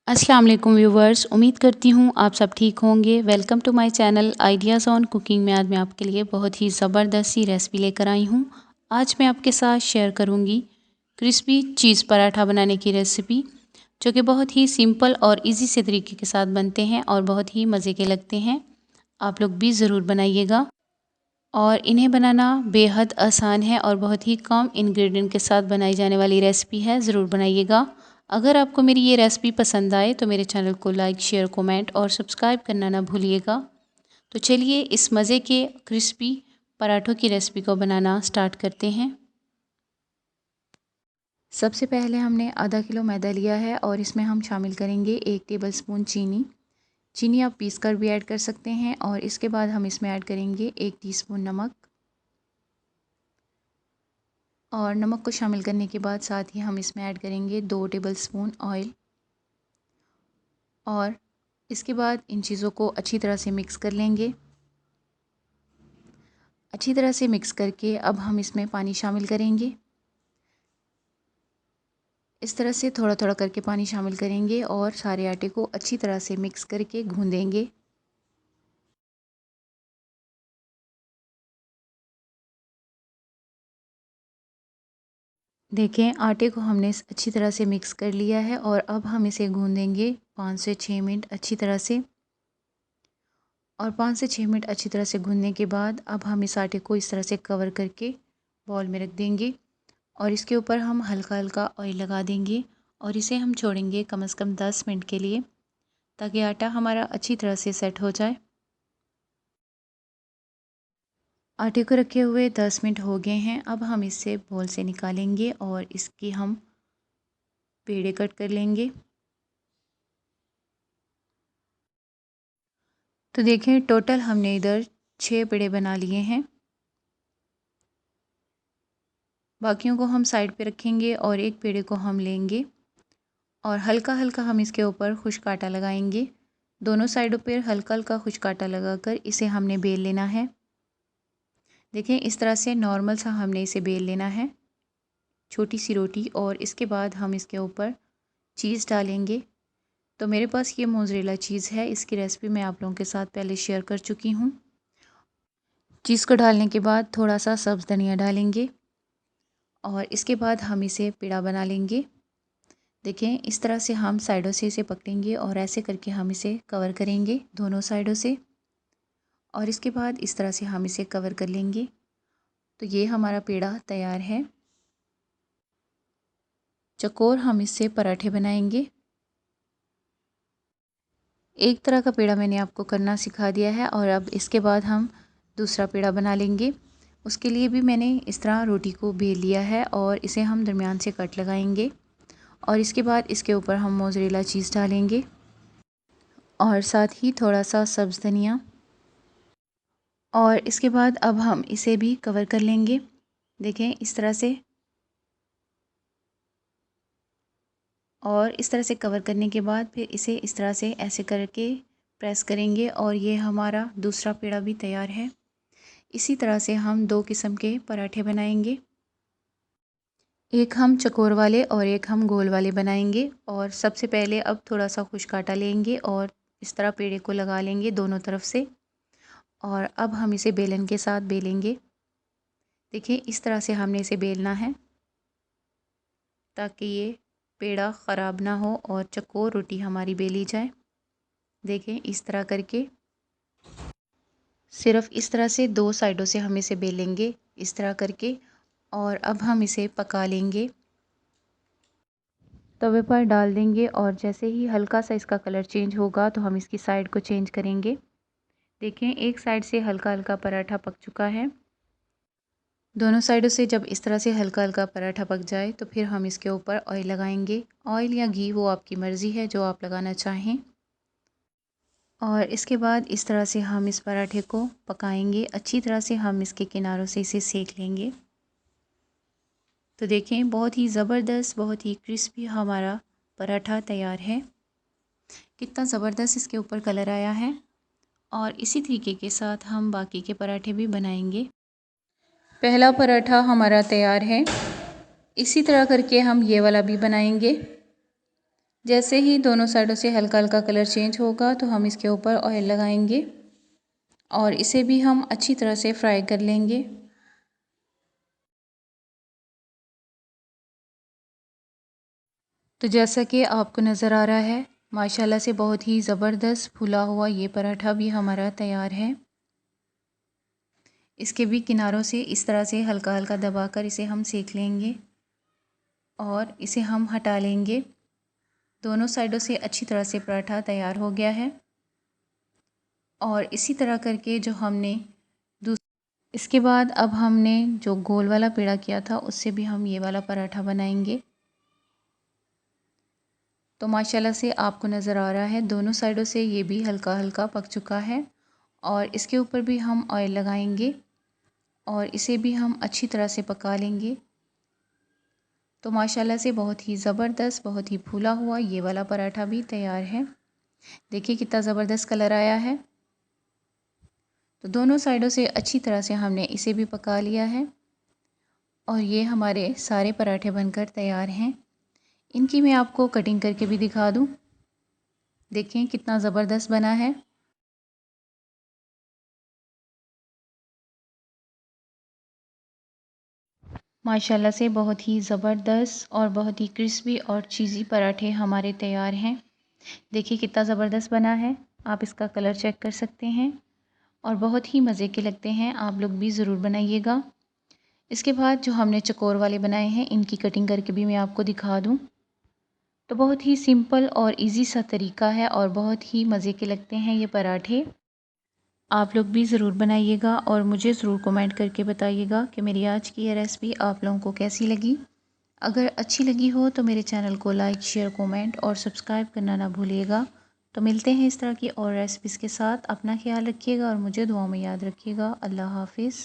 अस्सलाम वालेकुम व्यूवर्स, उम्मीद करती हूँ आप सब ठीक होंगे। Welcome to my channel ideas on cooking में आज मैं आपके लिए बहुत ही ज़बरदस्त सी रेसिपी लेकर आई हूँ। आज मैं आपके साथ शेयर करूँगी क्रिस्पी चीज़ पराठा बनाने की रेसिपी, जो कि बहुत ही सिंपल और इजी से तरीके के साथ बनते हैं और बहुत ही मज़े के लगते हैं। आप लोग भी ज़रूर बनाइएगा और इन्हें बनाना बेहद आसान है और बहुत ही कम इंग्रेडिएंट के साथ बनाई जाने वाली रेसिपी है। ज़रूर बनाइएगा। अगर आपको मेरी ये रेसिपी पसंद आए तो मेरे चैनल को लाइक, शेयर, कमेंट और सब्सक्राइब करना ना भूलिएगा। तो चलिए इस मज़े के क्रिस्पी पराठों की रेसिपी को बनाना स्टार्ट करते हैं। सबसे पहले हमने आधा किलो मैदा लिया है और इसमें हम शामिल करेंगे 1 टेबलस्पून चीनी। चीनी आप पीस कर भी ऐड कर सकते हैं और इसके बाद हम इसमें ऐड करेंगे 1 टीस्पून नमक। और नमक को शामिल करने के बाद साथ ही हम इसमें ऐड करेंगे 2 टेबलस्पून ऑयल। और इसके बाद इन चीज़ों को अच्छी तरह से मिक्स कर लेंगे। अच्छी तरह से मिक्स करके अब हम इसमें पानी शामिल करेंगे। इस तरह से थोड़ा थोड़ा करके पानी शामिल करेंगे और सारे आटे को अच्छी तरह से मिक्स करके गूँधेंगे। देखें आटे को हमने अच्छी तरह से मिक्स कर लिया है और अब हम इसे गूँधेंगे 5 से 6 मिनट अच्छी तरह से। और 5 से 6 मिनट अच्छी तरह से गूँधने के बाद अब हम इस आटे को इस तरह से कवर करके बॉल में रख देंगे और इसके ऊपर हम हल्का हल्का ऑयल लगा देंगे और इसे हम छोड़ेंगे कम से कम 10 मिनट के लिए, ताकि आटा हमारा अच्छी तरह से सेट हो जाए। आटे को रखे हुए 10 मिनट हो गए हैं। अब हम इसे बोल से निकालेंगे और इसकी हम पेड़े कट कर लेंगे। तो देखें टोटल हमने इधर 6 पेड़े बना लिए हैं। बाकियों को हम साइड पे रखेंगे और एक पेड़े को हम लेंगे और हल्का हल्का हम इसके ऊपर खुश्क आटा लगाएंगे। दोनों साइडों पर हल्का हल्का खुश्क आटा लगाकर इसे हमने बेल लेना है। देखें इस तरह से नॉर्मल सा हमने इसे बेल लेना है, छोटी सी रोटी। और इसके बाद हम इसके ऊपर चीज़ डालेंगे। तो मेरे पास ये मोज़रेला चीज़ है, इसकी रेसिपी मैं आप लोगों के साथ पहले शेयर कर चुकी हूँ। चीज़ को डालने के बाद थोड़ा सा सब्ज़ धनिया डालेंगे और इसके बाद हम इसे पेड़ा बना लेंगे। देखें इस तरह से हम साइडों से इसे पकड़ेंगे और ऐसे करके हम इसे कवर करेंगे दोनों साइडों से। और इसके बाद इस तरह से हम इसे कवर कर लेंगे। तो ये हमारा पेड़ा तैयार है। चकोर हम इससे पराठे बनाएंगे। एक तरह का पेड़ा मैंने आपको करना सिखा दिया है और अब इसके बाद हम दूसरा पेड़ा बना लेंगे। उसके लिए भी मैंने इस तरह रोटी को बेल लिया है और इसे हम दरमियान से कट लगाएंगे और इसके बाद इसके ऊपर हम मोज़रेला चीज़ डालेंगे और साथ ही थोड़ा सा सब्ज़ धनिया। और इसके बाद अब हम इसे भी कवर कर लेंगे। देखें इस तरह से। और इस तरह से कवर करने के बाद फिर इसे इस तरह से ऐसे करके प्रेस करेंगे और ये हमारा दूसरा पेड़ा भी तैयार है। इसी तरह से हम 2 किस्म के पराठे बनाएंगे, एक हम चकोर वाले और एक हम गोल वाले बनाएंगे। और सबसे पहले अब थोड़ा सा खुश्क आटा लेंगे और इस तरह पेड़े को लगा लेंगे दोनों तरफ से और अब हम इसे बेलन के साथ बेलेंगे। देखिए इस तरह से हमने इसे बेलना है ताकि ये पेड़ा ख़राब ना हो और चकोर रोटी हमारी बेली जाए। देखें इस तरह करके, सिर्फ इस तरह से 2 साइडों से हम इसे बेलेंगे इस तरह करके। और अब हम इसे पका लेंगे, तवे पर डाल देंगे और जैसे ही हल्का सा इसका कलर चेंज होगा तो हम इसकी साइड को चेंज करेंगे। देखें एक साइड से हल्का हल्का पराठा पक चुका है। दोनों साइडों से जब इस तरह से हल्का हल्का पराठा पक जाए तो फिर हम इसके ऊपर ऑयल लगाएंगे। ऑयल या घी वो आपकी मर्ज़ी है जो आप लगाना चाहें। और इसके बाद इस तरह से हम इस पराठे को पकाएंगे। अच्छी तरह से हम इसके किनारों से इसे सेक लेंगे। तो देखें बहुत ही ज़बरदस्त, बहुत ही क्रिस्पी हमारा पराठा तैयार है। कितना ज़बरदस्त इसके ऊपर कलर आया है। और इसी तरीके के साथ हम बाकी के पराठे भी बनाएंगे। पहला पराठा हमारा तैयार है। इसी तरह करके हम ये वाला भी बनाएंगे। जैसे ही दोनों साइडों से हल्का हल्का कलर चेंज होगा तो हम इसके ऊपर ऑयल लगाएंगे और इसे भी हम अच्छी तरह से फ्राई कर लेंगे। तो जैसा कि आपको नज़र आ रहा है, माशाल्लाह से बहुत ही ज़बरदस्त फूला हुआ ये पराठा भी हमारा तैयार है। इसके भी किनारों से इस तरह से हल्का हल्का दबाकर इसे हम सेक लेंगे और इसे हम हटा लेंगे। दोनों साइडों से अच्छी तरह से पराठा तैयार हो गया है। और इसी तरह करके जो हमने इसके बाद अब हमने जो गोल वाला पेड़ा किया था उससे भी हम ये वाला पराठा बनाएंगे। तो माशाल्लाह से आपको नज़र आ रहा है दोनों साइडों से ये भी हल्का हल्का पक चुका है और इसके ऊपर भी हम ऑयल लगाएंगे और इसे भी हम अच्छी तरह से पका लेंगे। तो माशाल्लाह से बहुत ही ज़बरदस्त, बहुत ही फूला हुआ ये वाला पराठा भी तैयार है। देखिए कितना ज़बरदस्त कलर आया है। तो दोनों साइडों से अच्छी तरह से हमने इसे भी पका लिया है और ये हमारे सारे पराठे बनकर तैयार हैं। इनकी मैं आपको कटिंग करके भी दिखा दूँ। देखें कितना ज़बरदस्त बना है। माशाल्लाह से बहुत ही ज़बरदस्त और बहुत ही क्रिस्पी और चीज़ी पराठे हमारे तैयार हैं। देखिए कितना ज़बरदस्त बना है। आप इसका कलर चेक कर सकते हैं और बहुत ही मज़े के लगते हैं। आप लोग भी ज़रूर बनाइएगा। इसके बाद जो हमने चकोर वाले बनाए हैं इनकी कटिंग करके भी मैं आपको दिखा दूँ। तो बहुत ही सिंपल और इजी सा तरीका है और बहुत ही मज़े के लगते हैं ये पराठे। आप लोग भी ज़रूर बनाइएगा और मुझे ज़रूर कमेंट करके बताइएगा कि मेरी आज की ये रेसिपी आप लोगों को कैसी लगी। अगर अच्छी लगी हो तो मेरे चैनल को लाइक, शेयर, कमेंट और सब्सक्राइब करना ना भूलिएगा। तो मिलते हैं इस तरह की और रेसिपीज़ के साथ। अपना ख्याल रखिएगा और मुझे दुआ में याद रखिएगा। अल्लाह हाफ़िज़।